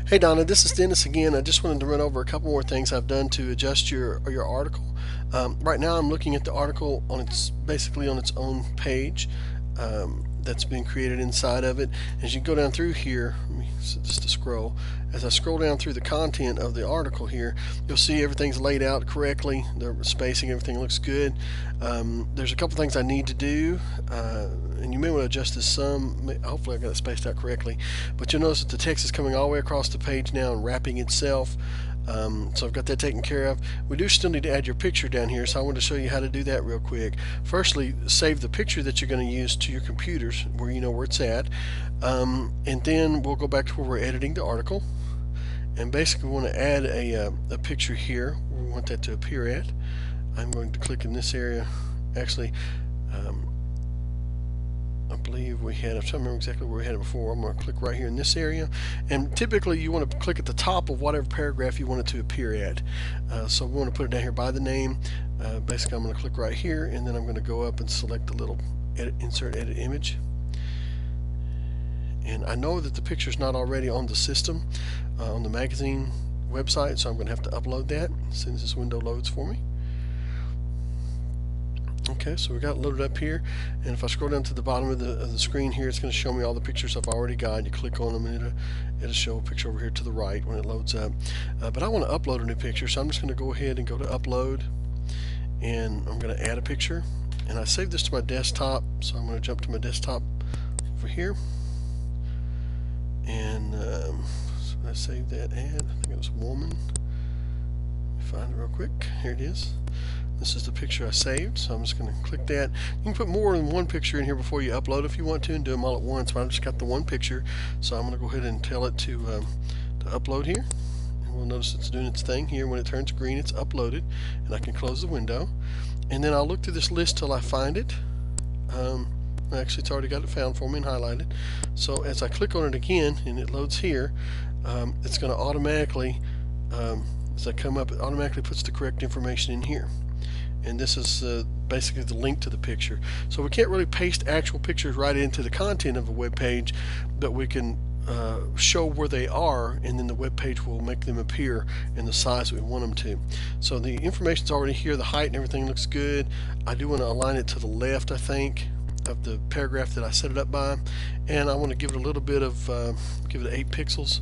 Hey Donna, this is Dennis again. I just wanted to run over a couple more things I've done to adjust your article. Right now, I'm looking at the article on its basically on its own page that's been created inside of it. As you go down through here, just to scroll. As I scroll down through the content of the article here, you'll see everything's laid out correctly. The spacing, everything looks good. There's a couple things I need to do, and you may want to adjust this some. Hopefully, I got it spaced out correctly. But you'll notice that the text is coming all the way across the page now and wrapping itself. So I've got that taken care of. We do still need to add your picture down here, so I want to show you how to do that real quick. Firstly, save the picture that you're going to use to your computers where you know where it's at. And then we'll go back to where we're editing the article. And basically we want to add a picture here where we want that to appear at. I'm going to click in this area. Actually, I believe we had, I'm trying to remember exactly where we had it before. I'm going to click right here in this area. And typically you want to click at the top of whatever paragraph you want it to appear at. So we want to put it down here by the name. Basically I'm going to click right here, and then I'm going to go up and select the little insert edit image. And I know that the picture is not already on the system, on the magazine website, so I'm going to have to upload that as soon as this window loads for me. Okay, so we got it loaded up here, and if I scroll down to the bottom of the screen here, it's going to show me all the pictures I've already got. You click on them and it'll show a picture over here to the right when it loads up. But I want to upload a new picture, so I'm just going to go ahead and go to upload, and I'm going to add a picture. And I saved this to my desktop, so I'm going to jump to my desktop over here. And so I saved that ad. I think it was woman. Let me find it real quick. Here it is. This is the picture I saved, so I'm just going to click that. You can put more than one picture in here before you upload if you want to, and do them all at once, but I've just got the one picture, so I'm going to go ahead and tell it to upload here. And we'll notice it's doing its thing here. When it turns green, it's uploaded, and I can close the window. And then I'll look through this list till I find it. Actually, it's already got it found for me and highlighted. So as I click on it again and it loads here, it's going to automatically, as I come up, it automatically puts the correct information in here. And this is basically the link to the picture. So we can't really paste actual pictures right into the content of a web page, but we can show where they are, and then the web page will make them appear in the size we want them to. So the information's already here, the height and everything looks good. I do want to align it to the left, I think, of the paragraph that I set it up by, and I want to give it a little bit of give it 8 pixels.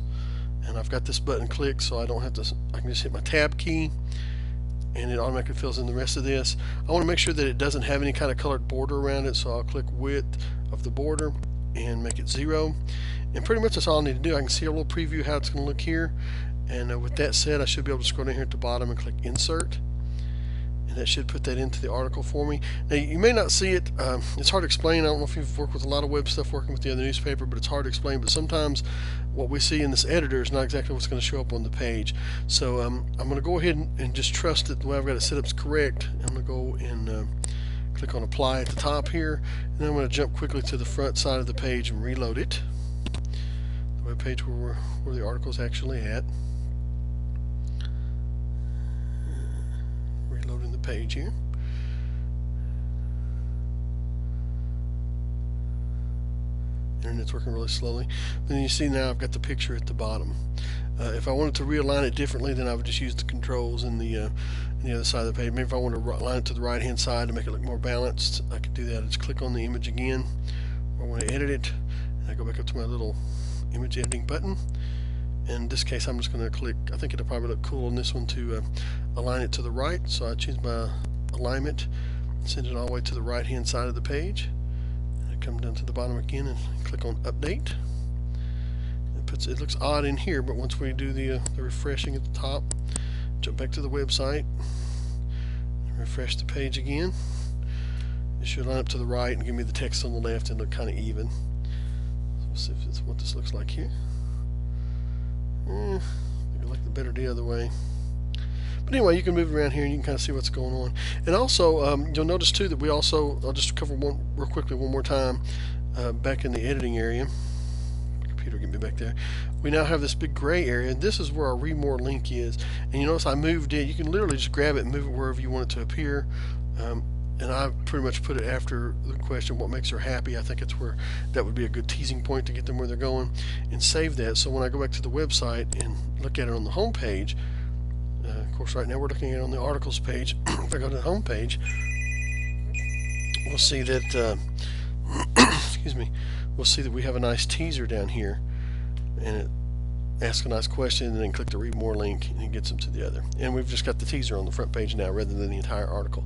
And I've got this button clicked, so I don't have to, I can just hit my tab key and it automatically fills in the rest of this. I want to make sure that it doesn't have any kind of colored border around it, so I'll click width of the border and make it 0. And pretty much that's all I need to do. I can see a little preview how it's going to look here, and with that said, I should be able to scroll down here at the bottom and click insert, and that should put that into the article for me. Now you may not see it, it's hard to explain. I don't know if you've worked with a lot of web stuff working with the other newspaper, but it's hard to explain. But sometimes what we see in this editor is not exactly what's going to show up on the page. So I'm going to go ahead and just trust that the way I've got it set up is correct. I'm going to go and click on apply at the top here, and then I'm going to jump quickly to the front side of the page and reload it, the web page where the article is actually at. Reloading the page here. Internet's working really slowly. But then you see now I've got the picture at the bottom. If I wanted to realign it differently, then I would just use the controls in the other side of the page. Maybe if I wanted to align it to the right hand side to make it look more balanced, I could do that. I just click on the image again, or I want to edit it, and I go back up to my little image editing button. In this case, I'm just going to click, I think it'll probably look cool on this one to align it to the right. So I choose my alignment, send it all the way to the right hand side of the page. Come down to the bottom again and click on update. It looks odd in here, but once we do the refreshing at the top, jump back to the website, refresh the page again, it should line up to the right and give me the text on the left and look kind of even. So we'll see if it's what this looks like here. I think I like the better the other way. But anyway, you can move around here and you can kind of see what's going on. And also, you'll notice too that we also, I'll just cover one real quickly one more time, back in the editing area. Computer, get me back there. We now have this big gray area. This is where our read more link is. And you notice I moved it. You can literally just grab it and move it wherever you want it to appear. and I pretty much put it after the question, what makes her happy. I think it's where that would be a good teasing point to get them where they're going, and save that. So when I go back to the website and look at it on the home page, of course right now we're looking at it on the articles page. If I go to the home page, we'll see that excuse me, we'll see that we have a nice teaser down here, and it asks a nice question, and then click the read more link, and it gets them to the other. And we've just got the teaser on the front page now rather than the entire article.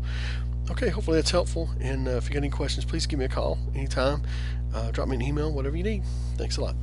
Okay, hopefully that's helpful, and if you got any questions, please give me a call anytime. Drop me an email, whatever you need. Thanks a lot.